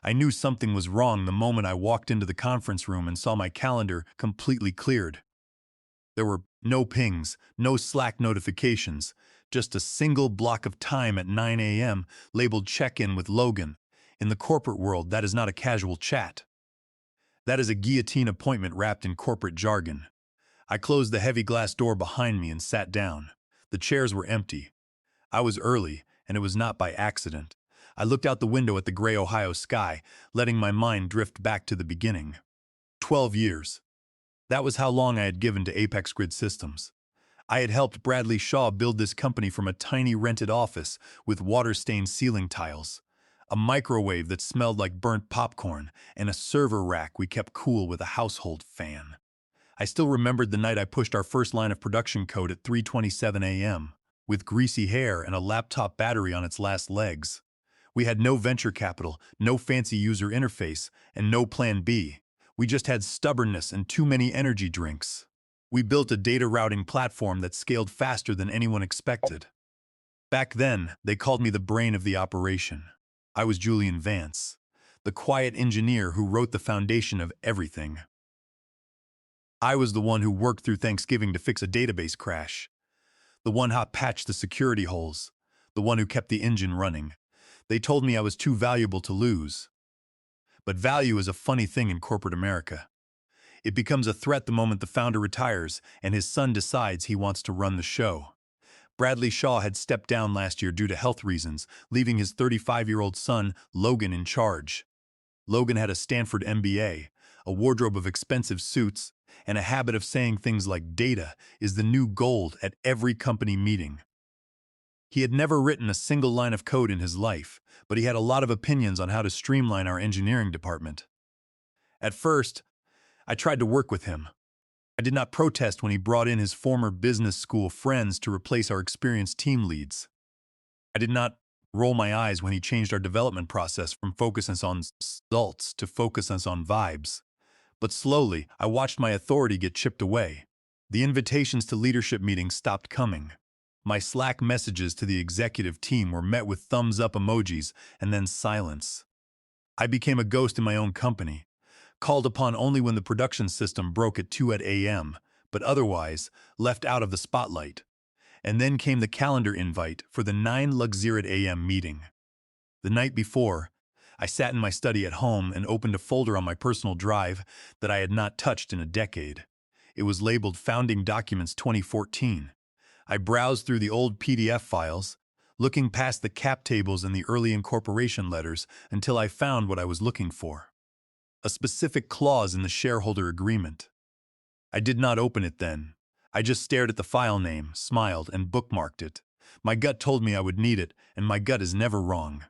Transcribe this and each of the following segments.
I knew something was wrong the moment I walked into the conference room and saw my calendar completely cleared. There were no pings, no Slack notifications, just a single block of time at 9 a.m. labeled check-in with Logan. In the corporate world, that is not a casual chat. That is a guillotine appointment wrapped in corporate jargon. I closed the heavy glass door behind me and sat down. The chairs were empty. I was early, and it was not by accident. I looked out the window at the gray Ohio sky, letting my mind drift back to the beginning. 12 years. That was how long I had given to Apex Grid Systems. I had helped Bradley Shaw build this company from a tiny rented office with water-stained ceiling tiles, a microwave that smelled like burnt popcorn, and a server rack we kept cool with a household fan. I still remembered the night I pushed our first line of production code at 3:27 a.m., with greasy hair and a laptop battery on its last legs. We had no venture capital, no fancy user interface, and no plan B. We just had stubbornness and too many energy drinks. We built a data routing platform that scaled faster than anyone expected. Back then, they called me the brain of the operation. I was Julian Vance, the quiet engineer who wrote the foundation of everything. I was the one who worked through Thanksgiving to fix a database crash, the one who patched the security holes, the one who kept the engine running. They told me I was too valuable to lose. But value is a funny thing in corporate America. It becomes a threat the moment the founder retires and his son decides he wants to run the show. Bradley Shaw had stepped down last year due to health reasons, leaving his 35-year-old son, Logan, in charge. Logan had a Stanford MBA, a wardrobe of expensive suits, and a habit of saying things like data is the new gold at every company meeting. He had never written a single line of code in his life, but he had a lot of opinions on how to streamline our engineering department. At first, I tried to work with him. I did not protest when he brought in his former business school friends to replace our experienced team leads. I did not roll my eyes when he changed our development process from focus on results to focus on vibes. But slowly, I watched my authority get chipped away. The invitations to leadership meetings stopped coming. My Slack messages to the executive team were met with thumbs-up emojis and then silence. I became a ghost in my own company, called upon only when the production system broke at 2 a.m., but otherwise left out of the spotlight. And then came the calendar invite for the 9 Luxuriat a.m. meeting. The night before, I sat in my study at home and opened a folder on my personal drive that I had not touched in a decade. It was labeled Founding Documents 2014. I browsed through the old PDF files, looking past the cap tables and the early incorporation letters until I found what I was looking for. A specific clause in the shareholder agreement. I did not open it then. I just stared at the file name, smiled, and bookmarked it. My gut told me I would need it, and my gut is never wrong.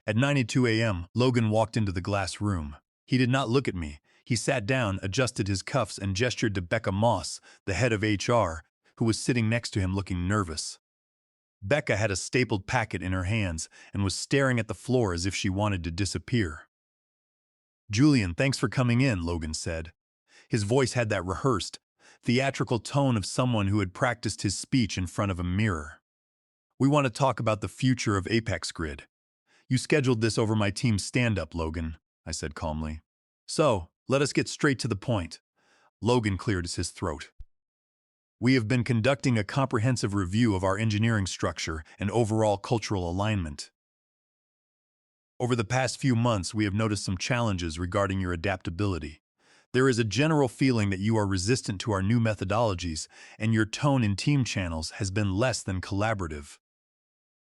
At 9:02 a.m., Logan walked into the glass room. He did not look at me. He sat down, adjusted his cuffs, and gestured to Becca Moss, the head of HR, who was sitting next to him looking nervous. Becca had a stapled packet in her hands and was staring at the floor as if she wanted to disappear. "Julian, thanks for coming in," Logan said. His voice had that rehearsed, theatrical tone of someone who had practiced his speech in front of a mirror. "We want to talk about the future of Apex Grid. You scheduled this over my team's stand-up, Logan," I said calmly. "So, let us get straight to the point." Logan cleared his throat. "We have been conducting a comprehensive review of our engineering structure and overall cultural alignment. Over the past few months, we have noticed some challenges regarding your adaptability. There is a general feeling that you are resistant to our new methodologies, and your tone in team channels has been less than collaborative."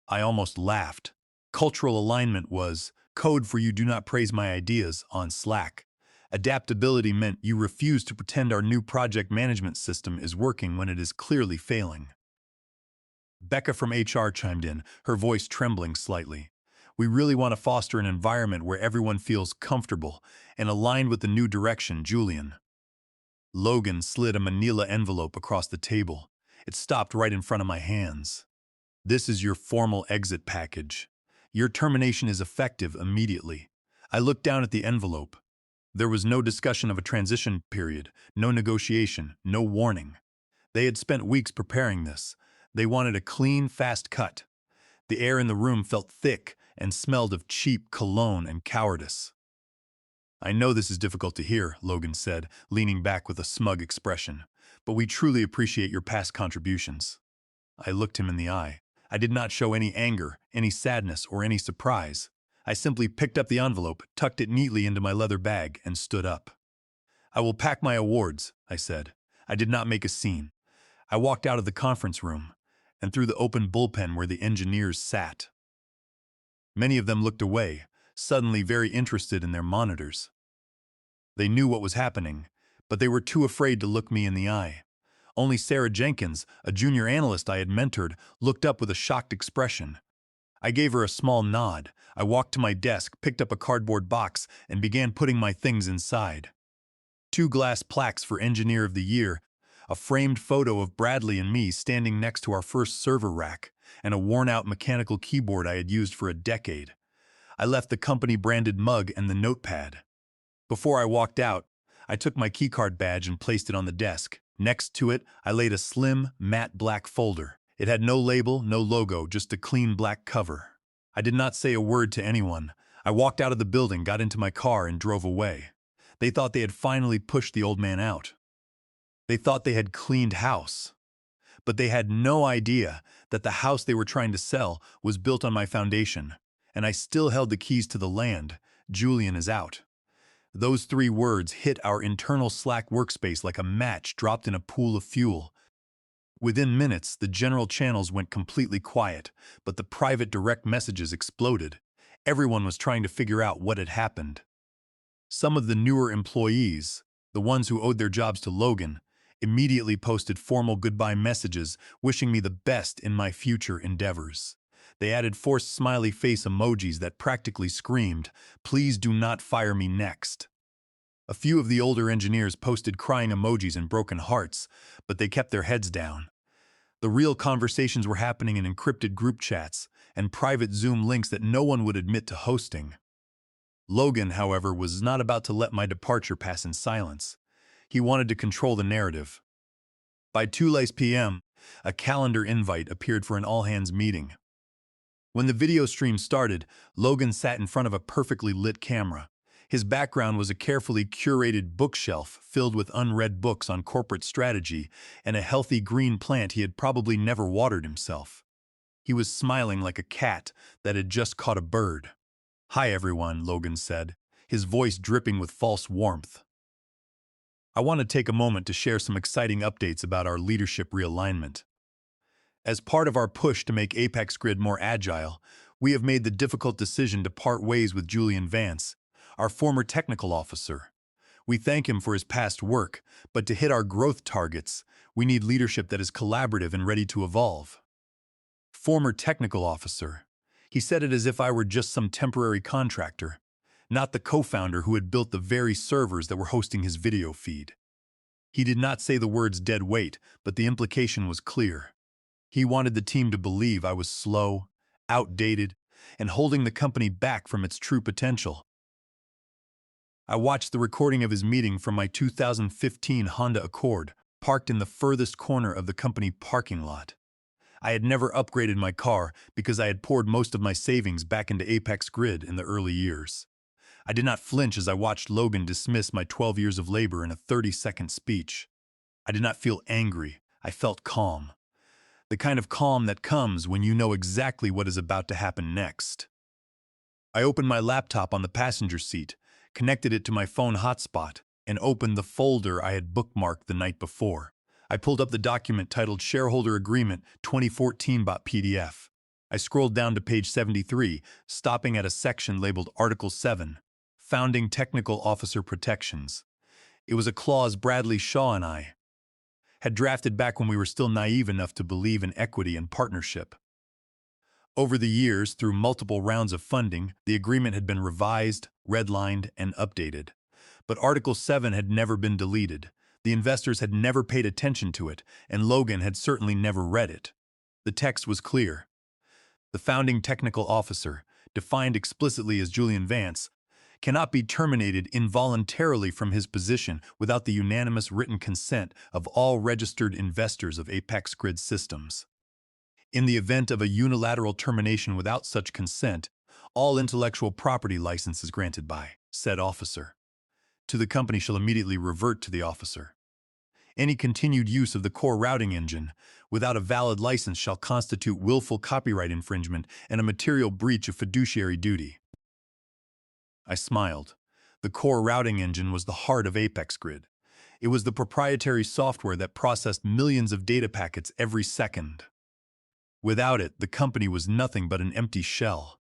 I almost laughed. Cultural alignment was code for "you do not praise my ideas" on Slack. Adaptability meant you refuse to pretend our new project management system is working when it is clearly failing. Becca from HR chimed in, her voice trembling slightly. "We really want to foster an environment where everyone feels comfortable and aligned with the new direction, Julian." Logan slid a manila envelope across the table. It stopped right in front of my hands. "This is your formal exit package. Your termination is effective immediately." I looked down at the envelope. There was no discussion of a transition period, no negotiation, no warning. They had spent weeks preparing this. They wanted a clean, fast cut. The air in the room felt thick and smelled of cheap cologne and cowardice. I know this is difficult to hear, Logan said, leaning back with a smug expression, but we truly appreciate your past contributions. I looked him in the eye. I did not show any anger, any sadness, or any surprise. I simply picked up the envelope, tucked it neatly into my leather bag, and stood up. I will pack my awards, I said. I did not make a scene. I walked out of the conference room and through the open bullpen where the engineers sat. Many of them looked away, suddenly very interested in their monitors. They knew what was happening, but they were too afraid to look me in the eye. Only Sarah Jenkins, a junior analyst I had mentored, looked up with a shocked expression. I gave her a small nod. I walked to my desk, picked up a cardboard box, and began putting my things inside. 2 glass plaques for Engineer of the Year, a framed photo of Bradley and me standing next to our first server rack, and a worn-out mechanical keyboard I had used for a decade. I left the company-branded mug and the notepad. Before I walked out, I took my keycard badge and placed it on the desk. Next to it, I laid a slim, matte black folder. It had no label, no logo, just a clean black cover. I did not say a word to anyone. I walked out of the building, got into my car, and drove away. They thought they had finally pushed the old man out. They thought they had cleaned house. But they had no idea that the house they were trying to sell was built on my foundation, and I still held the keys to the land. Julian is out. Those 3 words hit our internal Slack workspace like a match dropped in a pool of fuel. Within minutes, the general channels went completely quiet, but the private direct messages exploded. Everyone was trying to figure out what had happened. Some of the newer employees, the ones who owed their jobs to Logan, immediately posted formal goodbye messages wishing me the best in my future endeavors. They added forced smiley face emojis that practically screamed, "Please do not fire me next." A few of the older engineers posted crying emojis and broken hearts, but they kept their heads down. The real conversations were happening in encrypted group chats and private Zoom links that no one would admit to hosting. Logan, however, was not about to let my departure pass in silence. He wanted to control the narrative. By 2 p.m., a calendar invite appeared for an all-hands meeting. When the video stream started, Logan sat in front of a perfectly lit camera. His background was a carefully curated bookshelf filled with unread books on corporate strategy and a healthy green plant he had probably never watered himself. He was smiling like a cat that had just caught a bird. "Hi everyone," Logan said, his voice dripping with false warmth. "I want to take a moment to share some exciting updates about our leadership realignment. As part of our push to make Apex Grid more agile, we have made the difficult decision to part ways with Julian Vance, our former technical officer. We thank him for his past work, but to hit our growth targets, we need leadership that is collaborative and ready to evolve." Former technical officer. He said it as if I were just some temporary contractor, not the co-founder who had built the very servers that were hosting his video feed. He did not say the words dead weight, but the implication was clear. He wanted the team to believe I was slow, outdated, and holding the company back from its true potential. I watched the recording of his meeting from my 2015 Honda Accord, parked in the furthest corner of the company parking lot. I had never upgraded my car because I had poured most of my savings back into Apex Grid in the early years. I did not flinch as I watched Logan dismiss my 12 years of labor in a 30-second speech. I did not feel angry. I felt calm. The kind of calm that comes when you know exactly what is about to happen next. I opened my laptop on the passenger seat, connected it to my phone hotspot, and opened the folder I had bookmarked the night before. I pulled up the document titled Shareholder Agreement 2014.pdf. I scrolled down to page 73, stopping at a section labeled Article 7, Founding Technical Officer Protections. It was a clause Bradley Shaw and I had drafted back when we were still naive enough to believe in equity and partnership. Over the years, through multiple rounds of funding, the agreement had been revised, redlined, and updated. But Article 7 had never been deleted. The investors had never paid attention to it, and Logan had certainly never read it. The text was clear. The founding technical officer, defined explicitly as Julian Vance, cannot be terminated involuntarily from his position without the unanimous written consent of all registered investors of Apex Grid Systems. In the event of a unilateral termination without such consent, all intellectual property licenses granted by said officer to the company shall immediately revert to the officer. Any continued use of the core routing engine without a valid license shall constitute willful copyright infringement and a material breach of fiduciary duty. I smiled. The core routing engine was the heart of Apex Grid. It was the proprietary software that processed millions of data packets every second. Without it, the company was nothing but an empty shell.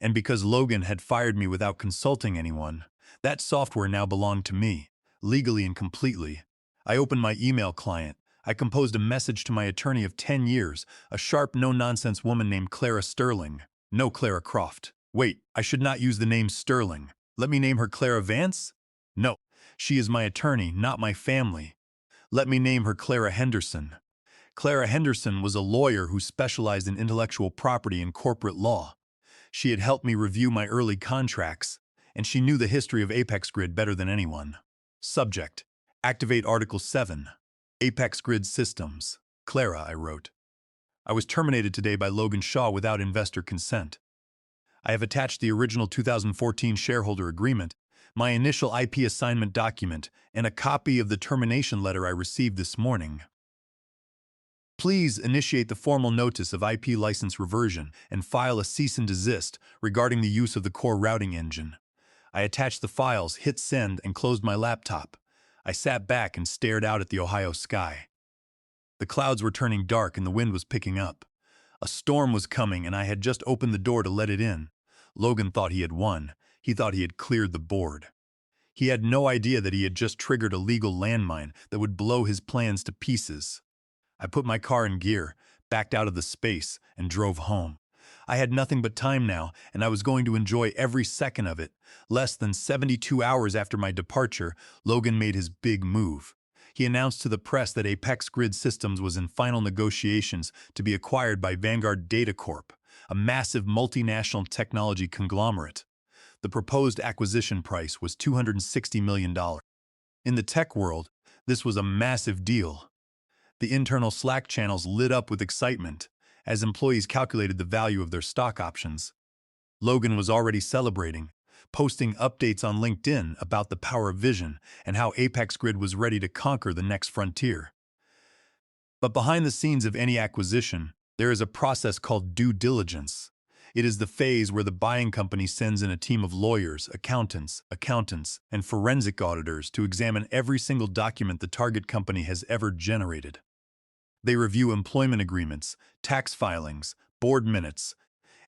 And because Logan had fired me without consulting anyone, that software now belonged to me, legally and completely. I opened my email client. I composed a message to my attorney of 10 years, a sharp, no-nonsense woman named Clara Sterling. No, Clara Croft. Wait, I should not use the name Sterling. Let me name her Clara Vance? No, she is my attorney, not my family. Let me name her Clara Henderson. Clara Henderson was a lawyer who specialized in intellectual property and corporate law. She had helped me review my early contracts, and she knew the history of Apex Grid better than anyone. Subject: Activate Article 7. Apex Grid Systems. Clara, I wrote. I was terminated today by Logan Shaw without investor consent. I have attached the original 2014 shareholder agreement, my initial IP assignment document, and a copy of the termination letter I received this morning. Please initiate the formal notice of IP license reversion and file a cease and desist regarding the use of the core routing engine. I attached the files, hit send, and closed my laptop. I sat back and stared out at the Ohio sky. The clouds were turning dark and the wind was picking up. A storm was coming and I had just opened the door to let it in. Logan thought he had won. He thought he had cleared the board. He had no idea that he had just triggered a legal landmine that would blow his plans to pieces. I put my car in gear, backed out of the space, and drove home. I had nothing but time now, and I was going to enjoy every second of it. Less than 72 hours after my departure, Logan made his big move. He announced to the press that Apex Grid Systems was in final negotiations to be acquired by Vanguard Data Corp., a massive multinational technology conglomerate. The proposed acquisition price was $260 million. In the tech world, this was a massive deal. The internal Slack channels lit up with excitement as employees calculated the value of their stock options. Logan was already celebrating, posting updates on LinkedIn about the power of vision and how Apex Grid was ready to conquer the next frontier. But behind the scenes of any acquisition, there is a process called due diligence. It is the phase where the buying company sends in a team of lawyers, accountants, and forensic auditors to examine every single document the target company has ever generated. They review employment agreements, tax filings, board minutes,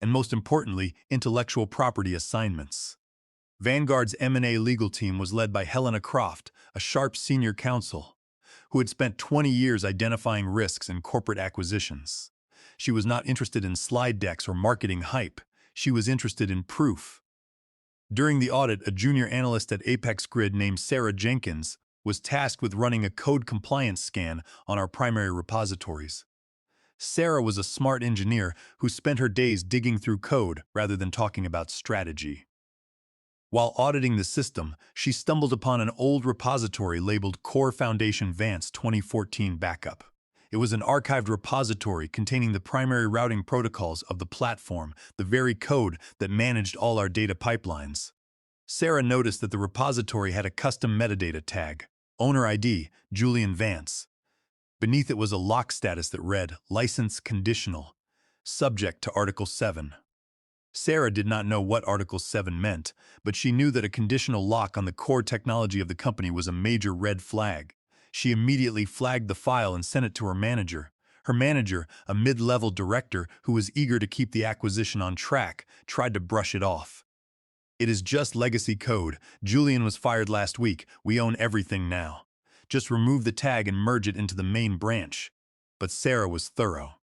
and most importantly, intellectual property assignments. Vanguard's M&A legal team was led by Helena Croft, a sharp senior counsel, who had spent 20 years identifying risks in corporate acquisitions. She was not interested in slide decks or marketing hype. She was interested in proof. During the audit, a junior analyst at Apex Grid named Sarah Jenkins was tasked with running a code compliance scan on our primary repositories. Sarah was a smart engineer who spent her days digging through code rather than talking about strategy. While auditing the system, she stumbled upon an old repository labeled Core Foundation Vance 2014 Backup. It was an archived repository containing the primary routing protocols of the platform, the very code that managed all our data pipelines. Sarah noticed that the repository had a custom metadata tag, owner ID, Julian Vance. Beneath it was a lock status that read, License Conditional, subject to Article 7. Sarah did not know what Article 7 meant, but she knew that a conditional lock on the core technology of the company was a major red flag. She immediately flagged the file and sent it to her manager. Her manager, a mid-level director who was eager to keep the acquisition on track, tried to brush it off. It is just legacy code. Julian was fired last week. We own everything now. Just remove the tag and merge it into the main branch. But Sarah was thorough.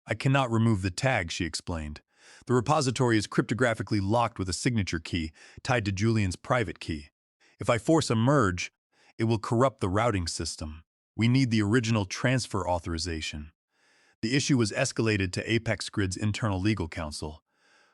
I cannot remove the tag, she explained. The repository is cryptographically locked with a signature key tied to Julian's private key. If I force a merge, it will corrupt the routing system. We need the original transfer authorization. The issue was escalated to Apex Grid's internal legal counsel,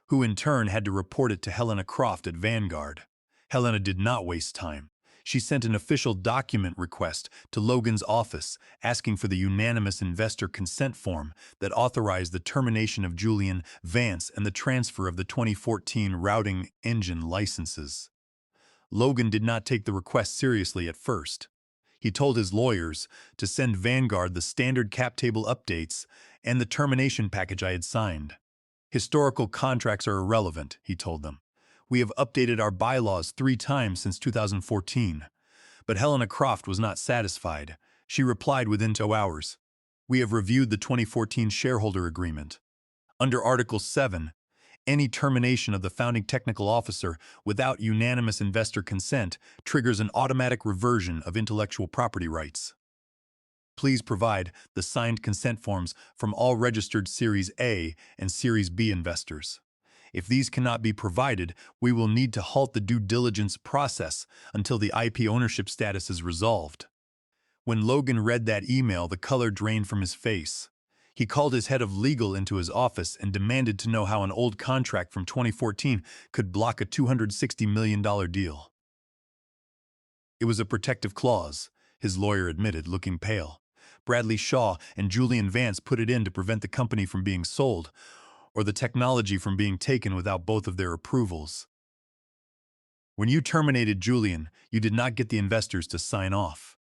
who in turn had to report it to Helena Croft at Vanguard. Helena did not waste time. She sent an official document request to Logan's office asking for the unanimous investor consent form that authorized the termination of Julian Vance and the transfer of the 2014 routing engine licenses. Logan did not take the request seriously at first. He told his lawyers to send Vanguard the standard cap table updates and the termination package I had signed. Historical contracts are irrelevant, he told them. We have updated our bylaws 3 times since 2014. But Helena Croft was not satisfied. She replied within 2 hours. We have reviewed the 2014 shareholder agreement. Under Article 7, any termination of the founding technical officer without unanimous investor consent triggers an automatic reversion of intellectual property rights. Please provide the signed consent forms from all registered Series A and Series B investors. If these cannot be provided, we will need to halt the due diligence process until the IP ownership status is resolved. When Logan read that email, the color drained from his face. He called his head of legal into his office and demanded to know how an old contract from 2014 could block a $260 million deal. It was a protective clause, his lawyer admitted, looking pale. Bradley Shaw and Julian Vance put it in to prevent the company from being sold, or the technology from being taken without both of their approvals. When you terminated Julian, you did not get the investors to sign off.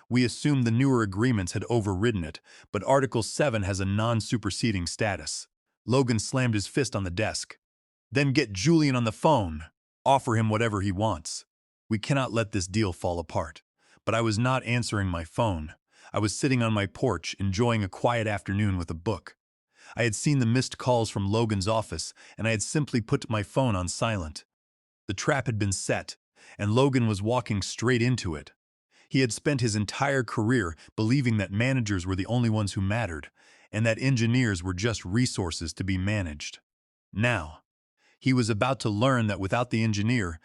We assumed the newer agreements had overridden it, but Article 7 has a non-superseding status. Logan slammed his fist on the desk. Then get Julian on the phone. Offer him whatever he wants. We cannot let this deal fall apart. But I was not answering my phone. I was sitting on my porch, enjoying a quiet afternoon with a book. I had seen the missed calls from Logan's office, and I had simply put my phone on silent. The trap had been set, and Logan was walking straight into it. He had spent his entire career believing that managers were the only ones who mattered, and that engineers were just resources to be managed. Now, he was about to learn that without the engineer,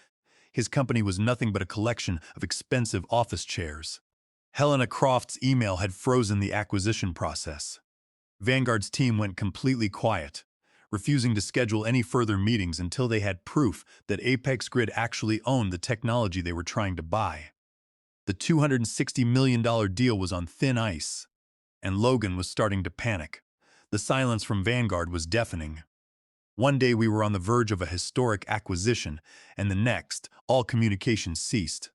his company was nothing but a collection of expensive office chairs. Helena Croft's email had frozen the acquisition process. Vanguard's team went completely quiet, refusing to schedule any further meetings until they had proof that Apex Grid actually owned the technology they were trying to buy. The $260 million deal was on thin ice, and Logan was starting to panic. The silence from Vanguard was deafening. One day we were on the verge of a historic acquisition, and the next, all communication ceased.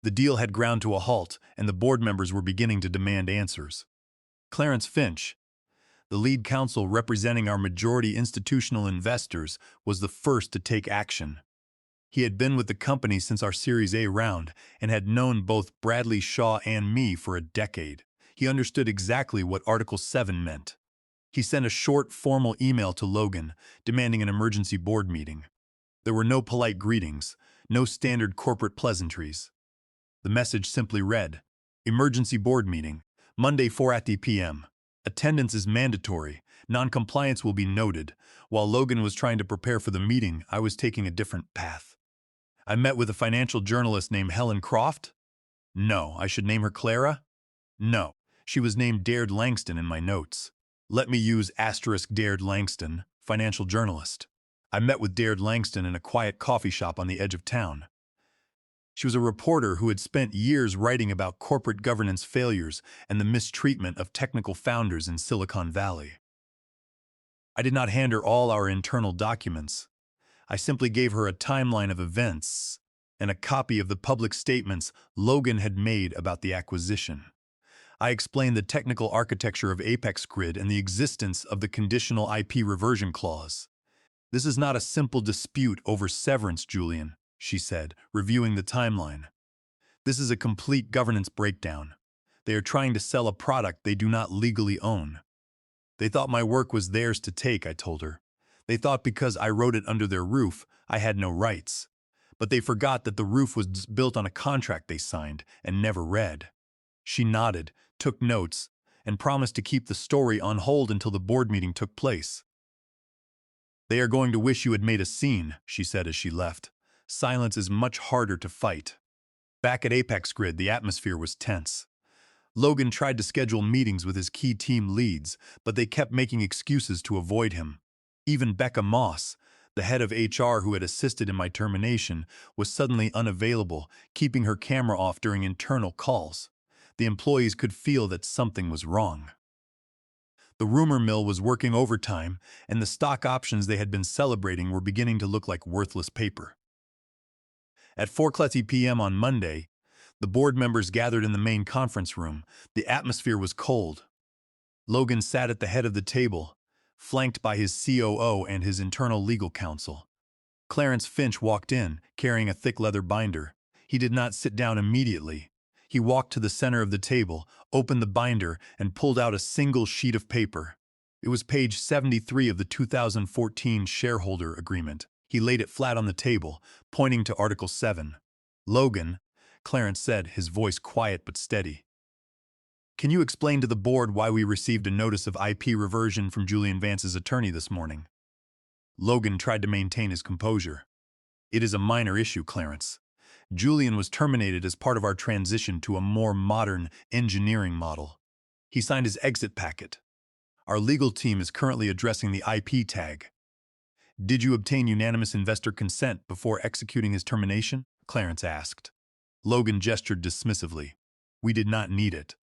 The deal had ground to a halt, and the board members were beginning to demand answers. Clarence Finch, the lead counsel representing our majority institutional investors, was the first to take action. He had been with the company since our Series A round and had known both Bradley Shaw and me for a decade. He understood exactly what Article 7 meant. He sent a short, formal email to Logan, demanding an emergency board meeting. There were no polite greetings, no standard corporate pleasantries. The message simply read, "Emergency board meeting, Monday 4:00 p.m. Attendance is mandatory. Non-compliance will be noted." While Logan was trying to prepare for the meeting, I was taking a different path. I met with a financial journalist named Helen Croft? No. I should name her Clara? No. She was named Dared Langston in my notes. Let me use *Dared Langston, financial journalist. I met with Dared Langston in a quiet coffee shop on the edge of town. She was a reporter who had spent years writing about corporate governance failures and the mistreatment of technical founders in Silicon Valley. I did not hand her all our internal documents. I simply gave her a timeline of events and a copy of the public statements Logan had made about the acquisition. I explained the technical architecture of Apex Grid and the existence of the conditional IP reversion clause. This is not a simple dispute over severance, Julian, she said, reviewing the timeline. This is a complete governance breakdown. They are trying to sell a product they do not legally own. They thought my work was theirs to take, I told her. They thought because I wrote it under their roof, I had no rights. But they forgot that the roof was built on a contract they signed and never read. She nodded, took notes, and promised to keep the story on hold until the board meeting took place. They are going to wish you had made a scene, she said as she left. Silence is much harder to fight. Back at Apex Grid, the atmosphere was tense. Logan tried to schedule meetings with his key team leads, but they kept making excuses to avoid him. Even Becca Moss, the head of HR who had assisted in my termination, was suddenly unavailable, keeping her camera off during internal calls. The employees could feel that something was wrong. The rumor mill was working overtime, and the stock options they had been celebrating were beginning to look like worthless paper. At 4:30 p.m. on Monday, the board members gathered in the main conference room. The atmosphere was cold. Logan sat at the head of the table, flanked by his COO and his internal legal counsel. Clarence Finch walked in, carrying a thick leather binder. He did not sit down immediately. He walked to the center of the table, opened the binder, and pulled out a single sheet of paper. It was page 73 of the 2014 shareholder agreement. He laid it flat on the table, pointing to Article 7. "Logan," Clarence said, his voice quiet but steady, "can you explain to the board why we received a notice of IP reversion from Julian Vance's attorney this morning?" Logan tried to maintain his composure. "It is a minor issue, Clarence. Julian was terminated as part of our transition to a more modern engineering model. He signed his exit packet. Our legal team is currently addressing the IP tag." "Did you obtain unanimous investor consent before executing his termination?" Clarence asked. Logan gestured dismissively. "We did not need it.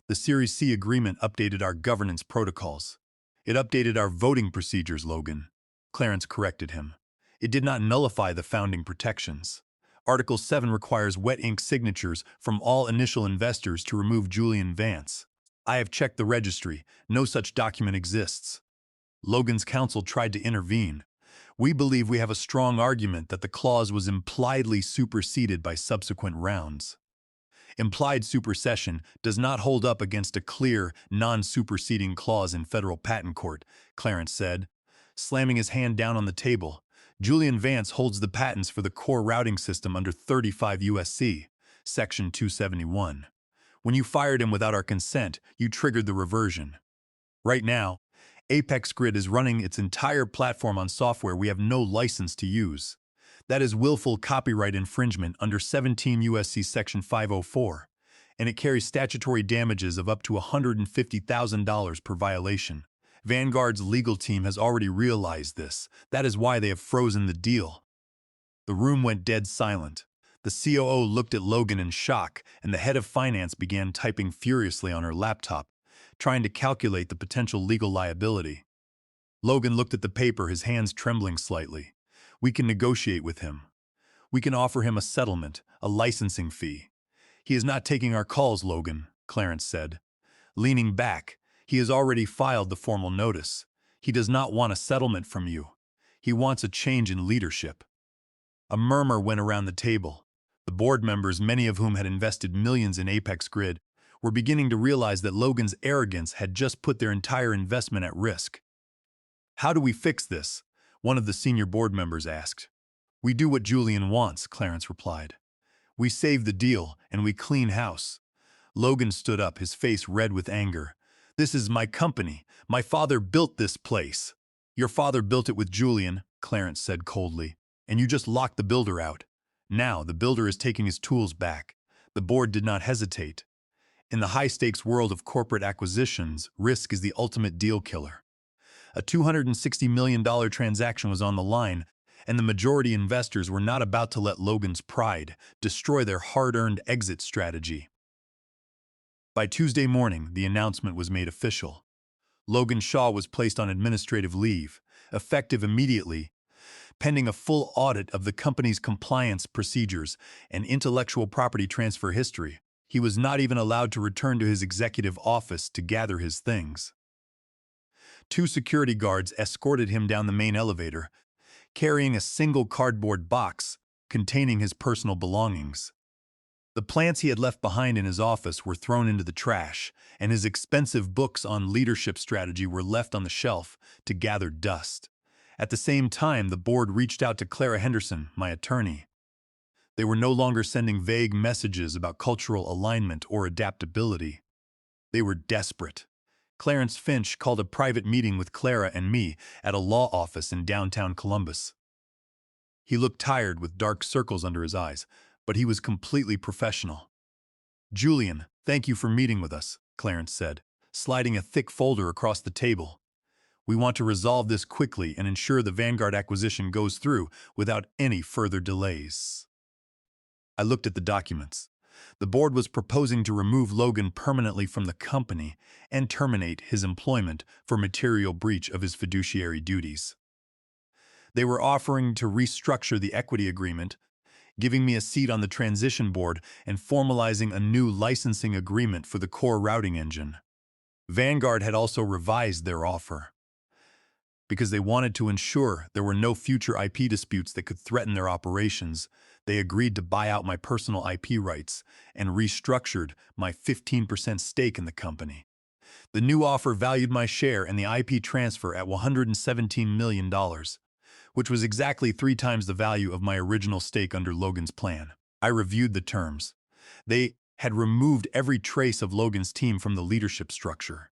The Series C agreement updated our governance protocols. It updated our voting procedures, Logan." Clarence corrected him. "It did not nullify the founding protections. Article 7 requires wet ink signatures from all initial investors to remove Julian Vance. I have checked the registry. No such document exists." Logan's counsel tried to intervene. "We believe we have a strong argument that the clause was impliedly superseded by subsequent rounds." "Implied supersession does not hold up against a clear, non-superseding clause in federal patent court," Clarence said, slamming his hand down on the table. "Julian Vance holds the patents for the core routing system under 35 U.S.C., Section 271. When you fired him without our consent, you triggered the reversion. Right now, Apex Grid is running its entire platform on software we have no license to use. That is willful copyright infringement under 17 U.S.C. Section 504, and it carries statutory damages of up to $150,000 per violation. Vanguard's legal team has already realized this. That is why they have frozen the deal." The room went dead silent. The COO looked at Logan in shock, and the head of finance began typing furiously on her laptop, trying to calculate the potential legal liability. Logan looked at the paper, his hands trembling slightly. "We can negotiate with him. We can offer him a settlement, a licensing fee." "He is not taking our calls, Logan," Clarence said. Leaning back, "He has already filed the formal notice. He does not want a settlement from you. He wants a change in leadership." A murmur went around the table. The board members, many of whom had invested millions in Apex Grid, were beginning to realize that Logan's arrogance had just put their entire investment at risk. "How do we fix this?" one of the senior board members asked. "We do what Julian wants," Clarence replied. "We save the deal, and we clean house." Logan stood up, his face red with anger. "This is my company. My father built this place." "Your father built it with Julian," Clarence said coldly, "and you just locked the builder out. Now the builder is taking his tools back." The board did not hesitate. In the high-stakes world of corporate acquisitions, risk is the ultimate deal killer. A $260 million transaction was on the line, and the majority investors were not about to let Logan's pride destroy their hard-earned exit strategy. By Tuesday morning, the announcement was made official. Logan Shaw was placed on administrative leave, effective immediately, pending a full audit of the company's compliance procedures and intellectual property transfer history. He was not even allowed to return to his executive office to gather his things. 2 security guards escorted him down the main elevator, carrying a single cardboard box containing his personal belongings. The plants he had left behind in his office were thrown into the trash, and his expensive books on leadership strategy were left on the shelf to gather dust. At the same time, the board reached out to Clara Henderson, my attorney. They were no longer sending vague messages about cultural alignment or adaptability. They were desperate. Clarence Finch called a private meeting with Clara and me at a law office in downtown Columbus. He looked tired with dark circles under his eyes, but he was completely professional. "Julian, thank you for meeting with us," Clarence said, sliding a thick folder across the table. "We want to resolve this quickly and ensure the Vanguard acquisition goes through without any further delays." I looked at the documents. The board was proposing to remove Logan permanently from the company and terminate his employment for material breach of his fiduciary duties. They were offering to restructure the equity agreement, giving me a seat on the transition board and formalizing a new licensing agreement for the core routing engine. Vanguard had also revised their offer. Because they wanted to ensure there were no future IP disputes that could threaten their operations, they agreed to buy out my personal IP rights and restructured my 15% stake in the company. The new offer valued my share and the IP transfer at $117 million, which was exactly 3 times the value of my original stake under Logan's plan. I reviewed the terms. They had removed every trace of Logan's team from the leadership structure.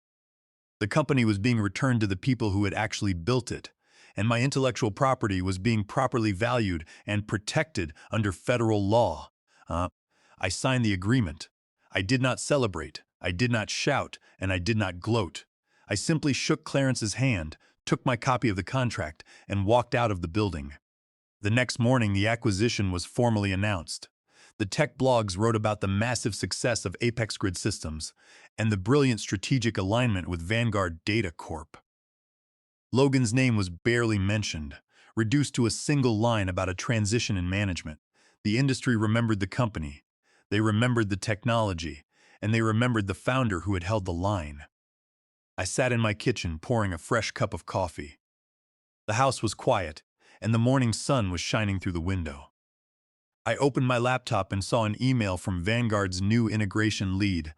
The company was being returned to the people who had actually built it, and my intellectual property was being properly valued and protected under federal law. I signed the agreement. I did not celebrate, I did not shout, and I did not gloat. I simply shook Clarence's hand, took my copy of the contract, and walked out of the building. The next morning, the acquisition was formally announced. The tech blogs wrote about the massive success of Apex Grid Systems and the brilliant strategic alignment with Vanguard Data Corp. Logan's name was barely mentioned, reduced to a single line about a transition in management. The industry remembered the company, they remembered the technology, and they remembered the founder who had held the line. I sat in my kitchen pouring a fresh cup of coffee. The house was quiet, and the morning sun was shining through the window. I opened my laptop and saw an email from Vanguard's new integration lead,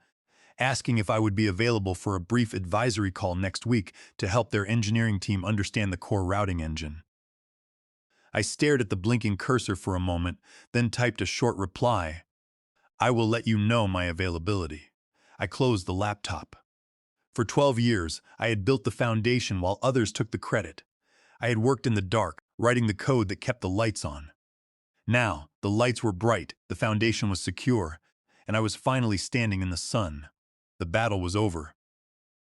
asking if I would be available for a brief advisory call next week to help their engineering team understand the core routing engine. I stared at the blinking cursor for a moment, then typed a short reply. I will let you know my availability. I closed the laptop. For 12 years, I had built the foundation while others took the credit. I had worked in the dark, writing the code that kept the lights on. Now, the lights were bright, the foundation was secure, and I was finally standing in the sun. The battle was over.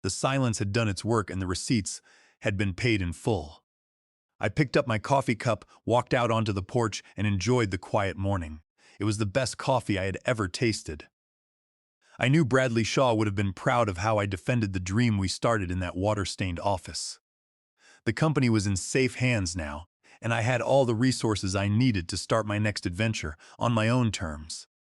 The silence had done its work and the receipts had been paid in full. I picked up my coffee cup, walked out onto the porch, and enjoyed the quiet morning. It was the best coffee I had ever tasted. I knew Bradley Shaw would have been proud of how I defended the dream we started in that water-stained office. The company was in safe hands now, and I had all the resources I needed to start my next adventure on my own terms.